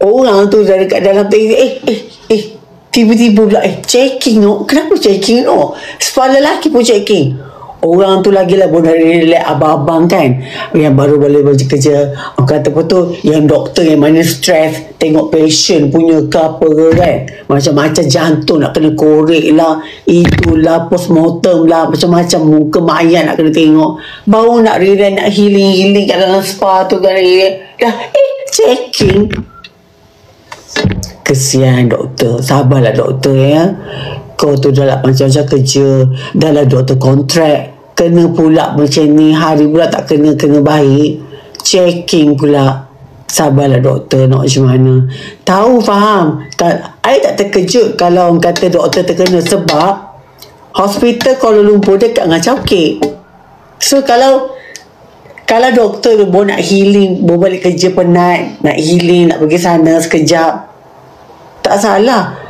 Orang tu dah dekat dalam tiba-tiba pula checking kenapa checking spa lelaki pun checking. Orang tu lagi lah boleh relax abang-abang kan yang baru boleh kerja. Orang kata apa tu, yang doktor yang mana stres tengok patient punya ke apa ke kan, macam-macam jantung nak kena korek lah, itulah postmortem lah, macam-macam muka mayat nak kena tengok, baru nak relax, nak healing kat dalam spa tu kan. Dah checking. Kesian doktor. Sabarlah doktor ya. Kau tu dah lah macam-macam kerja, dah lah doktor kontrak, kena pula macam ni, hari pula tak kena baik, checking pula. Sabarlah doktor, nak macam mana. Tahu, faham I tak terkejut kalau orang kata doktor terkena, sebab hospital Kuala Lumpur dekat dengan Chowkit. So kalau doktor tu baru nak healing, baru balik kerja penat, nak healing, nak pergi sana sekejap, tak salah.